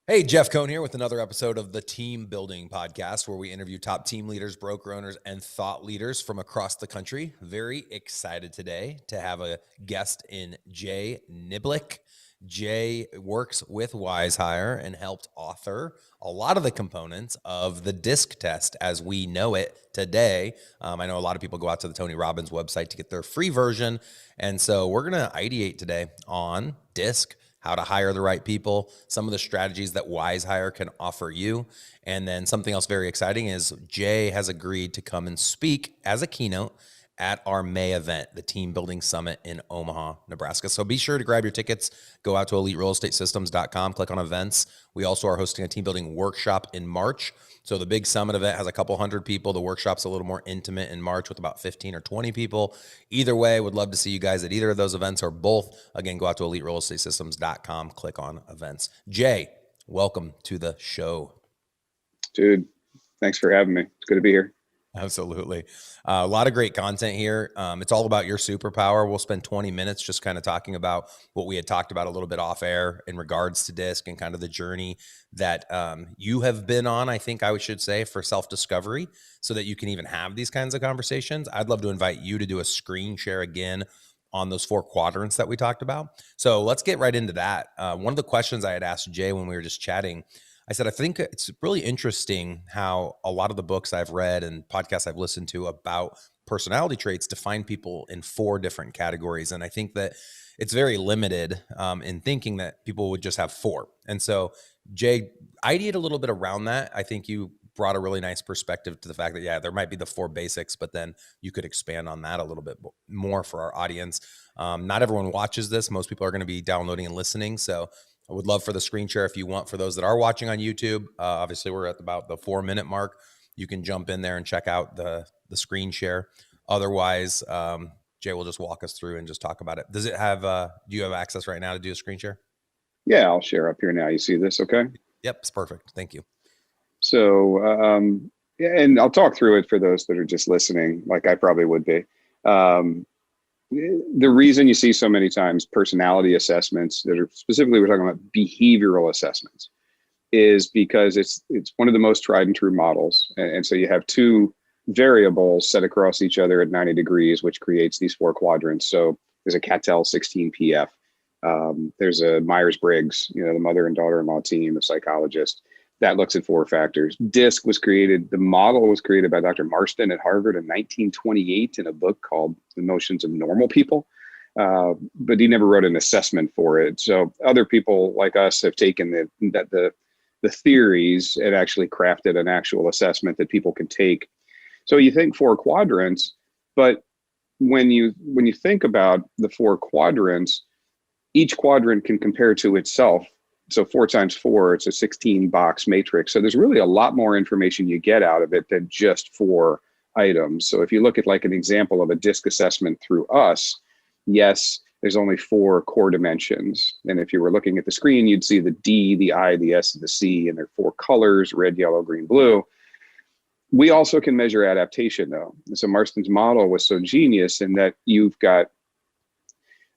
Hey, Jeff Cohn here with another episode of the Team Building Podcast, where we interview top team leaders, broker owners, and thought leaders from across the country. Very excited today to have a guest in Jay Niblick. Jay works with WizeHire and helped author a lot of the components of the DISC test as we know it today. I know a lot of people go out to the Tony Robbins website to get their free version. And so we're going to ideate today on DISC, how to hire the right people, some of the strategies that WizeHire can offer you. And then something else very exciting is Jay has agreed to come and speak as a keynote at our May event, the Team Building Summit in Omaha, Nebraska. So be sure to grab your tickets. Go out to eliterealestatesystems.com, click on events. We also are hosting a team building workshop in March. So the big summit event has a couple hundred people. The workshop's a little more intimate in March with about 15 or 20 people. Either way, would love to see you guys at either of those events or both. Again, go out to eliterealestatesystems.com, click on events. Jay, welcome to the show. Dude, thanks for having me. It's good to be here. Absolutely. A lot of great content here. It's all about your superpower. We'll spend 20 minutes just kind of talking about what we had talked about a little bit off air in regards to DISC and kind of the journey that you have been on, I think I should say, for self-discovery so that you can even have these kinds of conversations. I'd love to invite you to do a screen share again on those 4 quadrants that we talked about. So let's get right into that. One of the questions I had asked Jay when we were just chatting, I said, I think it's really interesting how a lot of the books I've read and podcasts I've listened to about personality traits define people in 4 different categories. And I think that it's very limited in thinking that people would just have 4. And so, Jay, ideate a little bit around that. I think you brought a really nice perspective to the fact that, yeah, there might be the 4 basics, but then you could expand on that a little bit more for our audience. Not everyone watches this. Most people are going to be downloading and listening. So I would love for the screen share if you want for those that are watching on YouTube. Obviously, we're at about the 4-minute mark. You can jump in there and check out the screen share. Otherwise, Jay will just walk us through and just talk about it. Does it have, do you have access right now to do a screen share? Yeah, I'll share up here now. You see this, okay? Yep, it's perfect. Thank you. So, and I'll talk through it for those that are just listening, like I probably would be. The reason you see so many times personality assessments that are specifically, we're talking about behavioral assessments, is because it's one of the most tried and true models. And so you have 2 variables set across each other at 90 degrees, which creates these 4 quadrants. So there's a Cattell 16PF. There's a Myers-Briggs, the mother and daughter-in-law team of psychologists that looks at 4 factors. DISC was created, the model was created by Dr. Marston at Harvard in 1928 in a book called The Notions of Normal People. But he never wrote an assessment for it. So other people like us have taken the theories and actually crafted an actual assessment that people can take. So you think 4 quadrants, but when you think about the 4 quadrants, each quadrant can compare to itself. So 4 times 4, it's a 16-box matrix. So there's really a lot more information you get out of it than just 4 items. So if you look at like an example of a DISC assessment through us, yes, there's only 4 core dimensions. And if you were looking at the screen, you'd see the D, the I, the S, and the C, and there are 4 colors, red, yellow, green, blue. We also can measure adaptation though. And so Marston's model was so genius in that you've got,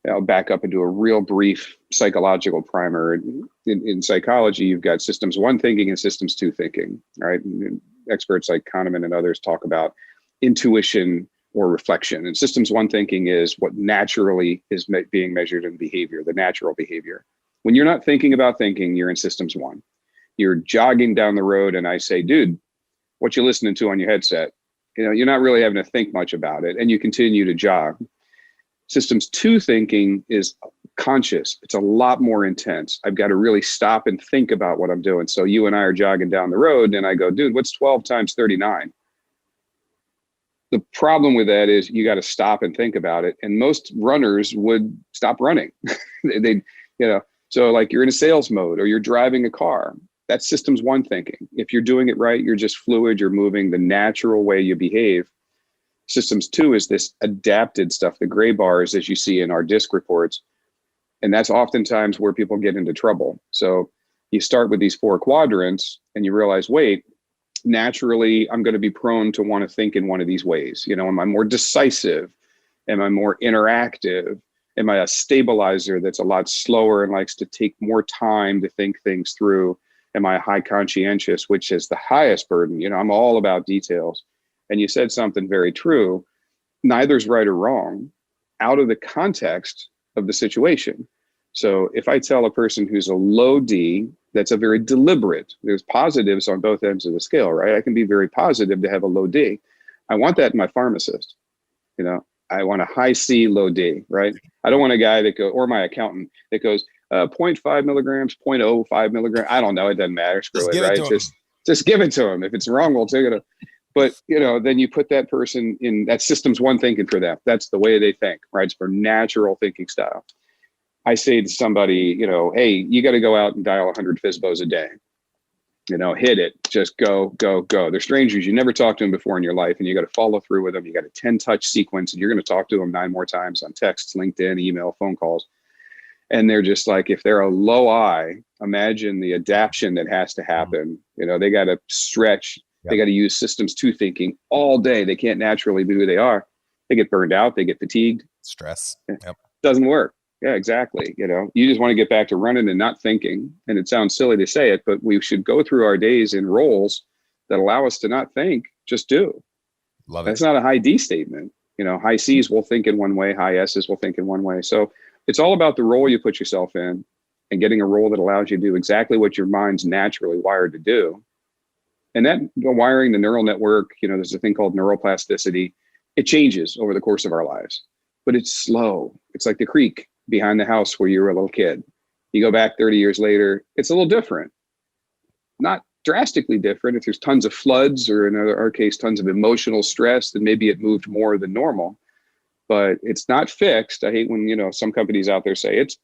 I'll back up and do a real brief psychological primer. In psychology, you've got systems 1 thinking and systems 2 thinking, right? And experts like Kahneman and others talk about intuition or reflection. And systems 1 thinking is what naturally is being measured in behavior, the natural behavior. When you're not thinking about thinking, you're in systems 1. You're jogging down the road and I say, dude, what you listening to on your headset? You're not really having to think much about it and you continue to jog. Systems 2 thinking is conscious. It's a lot more intense. I've got to really stop and think about what I'm doing. So you and I are jogging down the road and I go, dude, what's 12 times 39? The problem with that is you got to stop and think about it. And most runners would stop running. So like you're in a sales mode or you're driving a car. That's systems 1 thinking. If you're doing it right, you're just fluid, you're moving the natural way you behave. Systems 2 is this adapted stuff, the gray bars, as you see in our DISC reports. And that's oftentimes where people get into trouble. So you start with these 4 quadrants and you realize, wait, naturally, I'm going to be prone to want to think in one of these ways. Am I more decisive? Am I more interactive? Am I a stabilizer that's a lot slower and likes to take more time to think things through? Am I high conscientious, which is the highest burden? I'm all about details. And you said something very true. Neither's right or wrong out of the context of the situation. So if I tell a person who's a low D, that's a very deliberate, there's positives on both ends of the scale, right? I can be very positive to have a low D. I want that in my pharmacist. I want a high C, low D, right? I don't want a guy or my accountant that goes 0.5 milligrams, 0.05 milligrams. I don't know. It doesn't matter. Screw it, right? Just give it to him. If it's wrong, we'll take it. But, then you put that person in that system's one thinking for them. That's the way they think, right? It's for natural thinking style. I say to somebody, hey, you got to go out and dial 100 FSBOs a day. Hit it, just go, go, go. They're strangers. You never talked to them before in your life, and you got to follow through with them. You got a 10 touch sequence, and you're going to talk to them 9 more times on texts, LinkedIn, email, phone calls. And they're just like, if they're a low I, imagine the adaptation that has to happen. They got to stretch. Yep. They got to use systems 2 thinking all day. They can't naturally be who they are. They get burned out. They get fatigued. Stress. Yep. Doesn't work. Yeah, exactly. You just want to get back to running and not thinking. And it sounds silly to say it, but we should go through our days in roles that allow us to not think, just do. Love it. That's not a high D statement. High C's will think in one way, high S's will think in one way. So it's all about the role you put yourself in and getting a role that allows you to do exactly what your mind's naturally wired to do. And that wiring the neural network, there's a thing called neuroplasticity. It changes over the course of our lives, but it's slow. It's like the creek behind the house where you were a little kid. You go back 30 years later, it's a little different. Not drastically different. If there's tons of floods or in our case, tons of emotional stress, then maybe it moved more than normal, but it's not fixed. I hate when, some companies out there say it's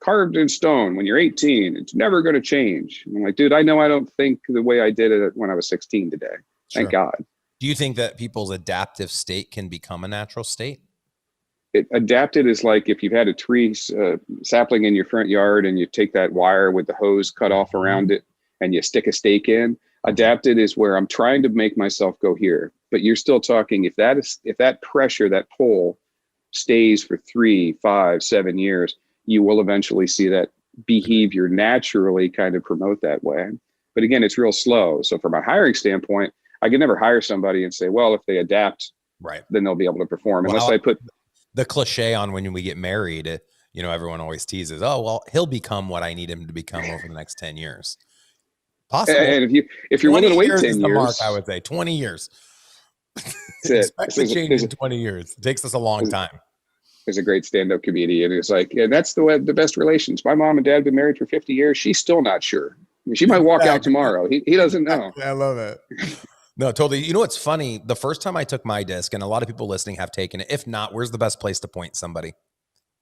carved in stone. When you're 18, it's never going to change. And I'm like, dude, I know I don't think the way I did it when I was 16 today. Thank God. Do you think that people's adaptive state can become a natural state? Adapted is like if you've had a tree sapling in your front yard and you take that wire with the hose cut off around it and you stick a stake in. Adapted is where I'm trying to make myself go here, but you're still talking if that pressure, that pull stays for 3, 5, 7 years, you will eventually see that behavior naturally kind of promote that way. But again, it's real slow. So from a hiring standpoint, I can never hire somebody and say, well, if they adapt, right, then they'll be able to perform. Unless I put the cliche on when we get married, everyone always teases, oh, well, he'll become what I need him to become over the next 10 years. Possible. And if you're willing to wait 10 years, mark, I would say 20 years. Expect to change in 20 years. It takes us a long time. There's a great stand-up comedian. It's like, yeah, that's the best relations. My mom and dad have been married for 50 years. She's still not sure. I mean, she might walk out tomorrow. He doesn't know. I love it. No, totally. What's funny? The first time I took my disc, and a lot of people listening have taken it. If not, where's the best place to point somebody?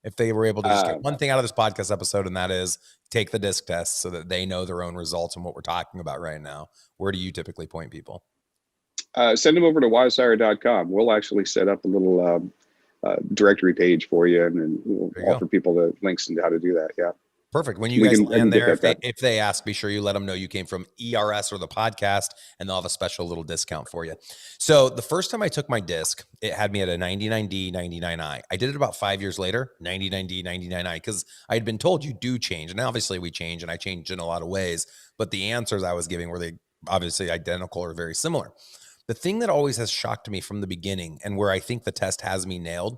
If they were able to just get one thing out of this podcast episode, and that is take the disc test so that they know their own results and what we're talking about right now. Where do you typically point people? Send them over to WizeHire.com. We'll actually set up a little directory page for you, and we'll offer people the links into how to do that. Yeah. Perfect. When you guys land there, if they ask, be sure you let them know you came from ERS or the podcast, and they'll have a special little discount for you. So the first time I took my disc, it had me at a 99D, 99I. I did it about 5 years later, 99D, 99I, because I had been told you do change. And obviously we change, and I changed in a lot of ways, but the answers I was giving were they obviously identical or very similar. The thing that always has shocked me from the beginning, and where I think the test has me nailed,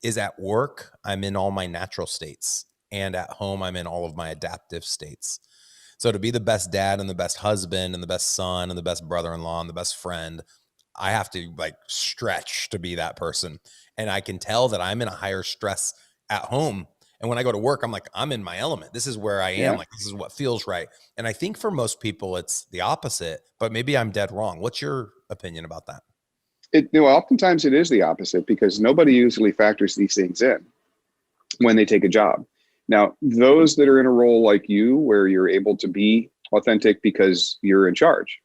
is at work, I'm in all my natural states. And at home, I'm in all of my adaptive states. So to be the best dad and the best husband and the best son and the best brother-in-law and the best friend, I have to stretch to be that person. And I can tell that I'm in a higher stress at home. And when I go to work, I'm like, I'm in my element. This is where I am. Yeah. This is what feels right. And I think for most people, it's the opposite, but maybe I'm dead wrong. What's your opinion about that? Oftentimes it is the opposite, because nobody usually factors these things in when they take a job. Now, those that are in a role like you, where you're able to be authentic because you're in charge.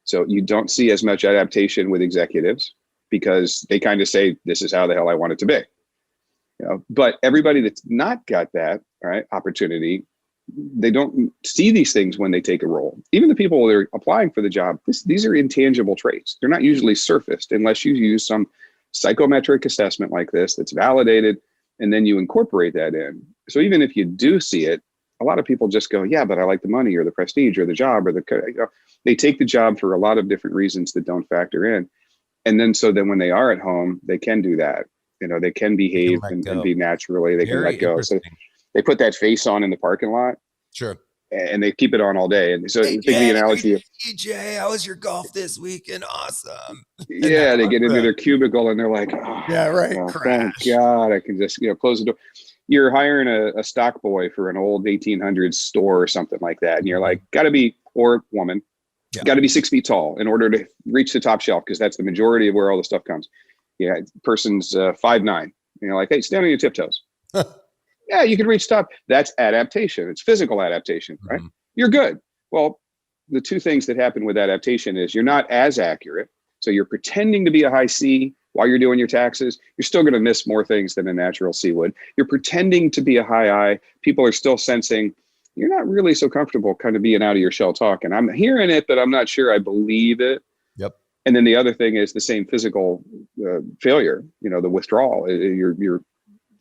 So you don't see as much adaptation with executives because they kind of say, this is how the hell I want it to be. But everybody that's not got that opportunity, they don't see these things when they take a role. Even the people that are applying for the job, these are intangible traits. They're not usually surfaced unless you use some psychometric assessment like this that's validated, and then you incorporate that in. So even if you do see it, a lot of people just go, yeah, but I like the money or the prestige or the job or they take the job for a lot of different reasons that don't factor in. And then, so then when they are at home, they can do that. They can You can behave let and go. be naturally, they can Very let go. So interesting. they put that face on in the parking lot Sure. and they keep it on all day. And so Hey think of the Jay, great to analogy of, see you, Jay. How was your golf this weekend? Awesome. And now yeah, they get into their cubicle and they're like, yeah, right. oh, thank Crash. God I can just, close the door. You're hiring a stock boy for an old 1800s store or something like that. And you're like, got to be, or woman, Yeah. got to be 6 feet tall in order to reach the top shelf, because that's the majority of where all the stuff comes. Yeah, person's 5'9". Like, hey, stand on your tiptoes. Yeah, you can reach top. That's adaptation. It's physical adaptation, right? You're good. Well, the two things that happen with adaptation is you're not as accurate. So you're pretending to be a high C while you're doing your taxes. You're still going to miss more things than a natural C would. You're pretending to be a high I. People are still sensing you're not really so comfortable kind of being out of your shell talking. I'm hearing it, but I'm not sure I believe it. Yep. And then the other thing is the same physical failure, the withdrawal. You're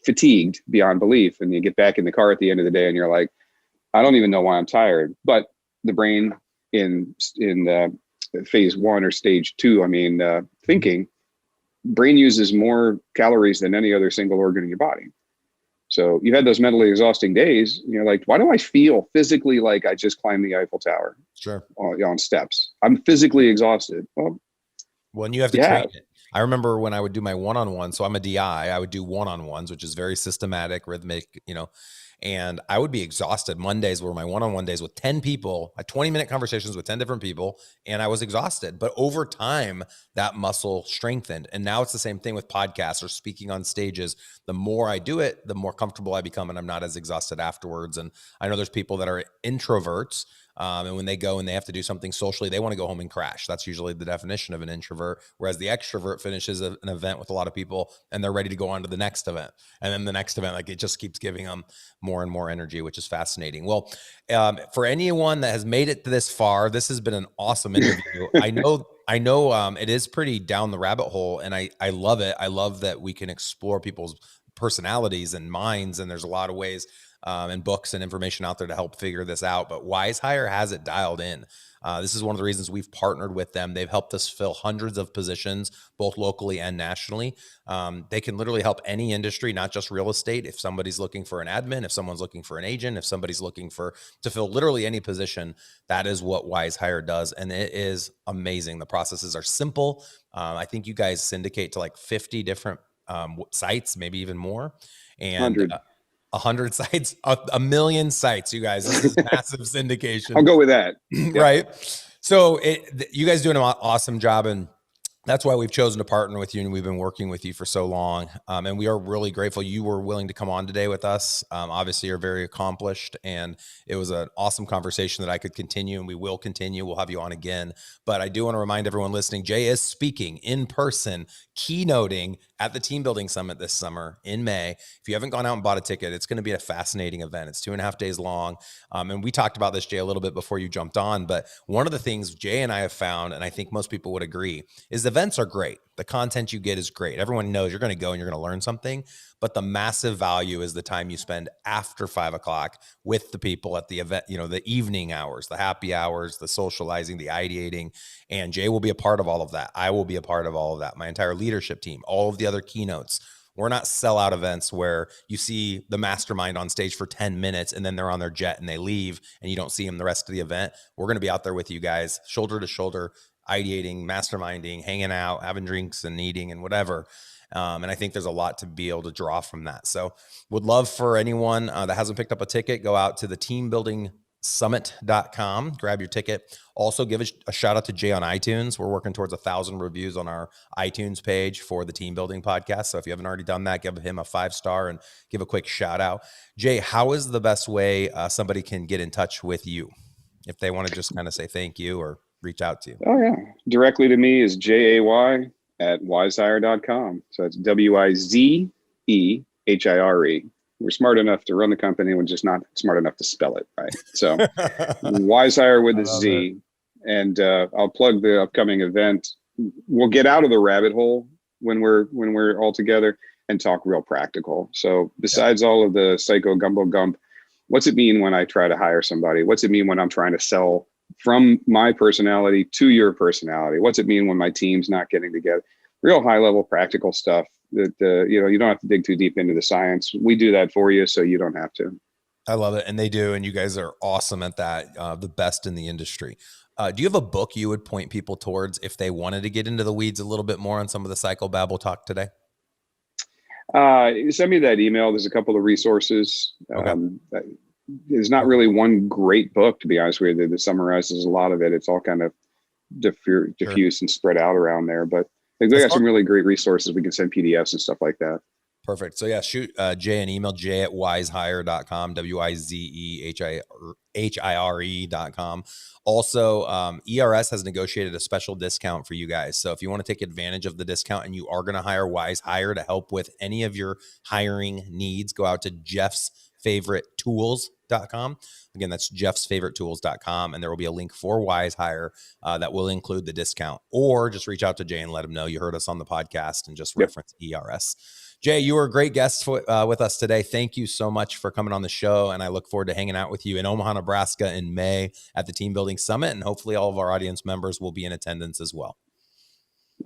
fatigued beyond belief. And you get back in the car at the end of the day and you're like, I don't even know why I'm tired. But the brain in phase 1 or stage 2, thinking, brain uses more calories than any other single organ in your body. So you had those mentally exhausting days. You're like, why do I feel physically like I just climbed the Eiffel Tower? Sure. On steps. I'm physically exhausted. Well, and you have to train it. I remember when I would do my one-on-one. So I'm a DI. I would do one-on-ones, which is very systematic, rhythmic, and I would be exhausted. Mondays were my one-on-one days with 10 people, 20-minute conversations with 10 different people. And I was exhausted, but over time that muscle strengthened. And now it's the same thing with podcasts or speaking on stages. The more I do it, the more comfortable I become and I'm not as exhausted afterwards. And I know there's people that are introverts. And when they go and they have to do something socially, they want to go home and crash. That's usually the definition of an introvert. Whereas the extrovert finishes an event with a lot of people and they're ready to go on to the next event. And then the next event, like it just keeps giving them more and more energy, which is fascinating. Well, for anyone that has made it this far, this has been an awesome interview. I know it is pretty down the rabbit hole and I love it. I love that we can explore people's personalities and minds. And there's a lot of ways and books and information out there to help figure this out. But WizeHire has it dialed in. This is one of the reasons we've partnered with them. They've helped us fill hundreds of positions, both locally and nationally. They can literally help any industry, not just real estate. If somebody's looking for an admin, if someone's looking for an agent, if somebody's looking to fill literally any position, that is what WizeHire does. And it is amazing. The processes are simple. I think you guys syndicate to like 50 different sites, maybe even more. And 100 sites, a million sites, you guys. This is massive syndication. I'll go with that. Right. So you guys doing an awesome job. And that's why we've chosen to partner with you and we've been working with you for so long. And we are really grateful you were willing to come on today with us. Obviously you're very accomplished and it was an awesome conversation that I could continue and we will continue. We'll have you on again, but I do want to remind everyone listening, Jay is speaking in person, keynoting at the Team Building Summit this summer in May. If you haven't gone out and bought a ticket, it's going to be a fascinating event. It's 2.5 days long. And we talked about this, Jay, a little bit before you jumped on, but one of the things Jay and I have found, and I think most people would agree, is the events are great. The content you get is great. Everyone knows you're going to go and you're going to learn something, but the massive value is the time you spend after 5 o'clock with the people at the event, the evening hours, the happy hours, the socializing, the ideating, and Jay will be a part of all of that. I will be a part of all of that. My entire leadership team, all of the other keynotes. We're not sellout events where you see the mastermind on stage for 10 minutes and then they're on their jet and they leave and you don't see them the rest of the event. We're going to be out there with you guys, shoulder to shoulder, ideating, masterminding, hanging out, having drinks and eating and whatever. And I think there's a lot to be able to draw from that. So would love for anyone that hasn't picked up a ticket, go out to the teambuildingsummit.com, grab your ticket. Also give a shout out to Jay on iTunes. We're working towards 1,000 reviews on our iTunes page for the Team Building Podcast. So if you haven't already done that, give him a 5-star and give a quick shout out. Jay, how is the best way somebody can get in touch with you if they want to just kind of say thank you or reach out to you? Oh yeah. Directly to me is jay@wizehire.com. So it's WIZEHIRE. We're smart enough to run the company. We're just not smart enough to spell it right. So WizeHire with a Z. And I'll plug the upcoming event. We'll get out of the rabbit hole when we're all together and talk real practical. So besides all of the psycho gumbo gump What's it mean when I try to hire somebody? What's it mean when I'm trying to sell from my personality to your personality? What's it mean when my team's not getting together? Real high level practical stuff that, you don't have to dig too deep into the science. We do that for you, so you don't have to. I love it. And they do. And you guys are awesome at that. The best in the industry. Do you have a book you would point people towards if they wanted to get into the weeds a little bit more on some of the psychobabble talk today? Send me that email. There's a couple of resources. Okay. There's not really one great book, to be honest with you, that summarizes a lot of it. It's all kind of diffuse and spread out around there. But they got some really great resources. We can send PDFs and stuff like that. Perfect. So yeah, shoot Jay an email, jay@wizehire.com, WIZEHIRE.com. Also, ERS has negotiated a special discount for you guys. So if you want to take advantage of the discount and you are going to hire WizeHire to help with any of your hiring needs, go out to jeffsfavoritetools.com. Again, that's jeffsfavoritetools.com. And there will be a link for WizeHire that will include the discount. Or just reach out to Jay and let him know you heard us on the podcast and just reference ERS. Jay, you were a great guest with us today. Thank you so much for coming on the show. And I look forward to hanging out with you in Omaha, Nebraska in May at the Team Building Summit. And hopefully all of our audience members will be in attendance as well.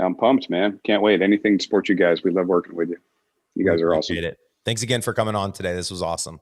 I'm pumped, man. Can't wait. Anything to support you guys. We love working with you. You guys are awesome. Appreciate it. Thanks again for coming on today. This was awesome.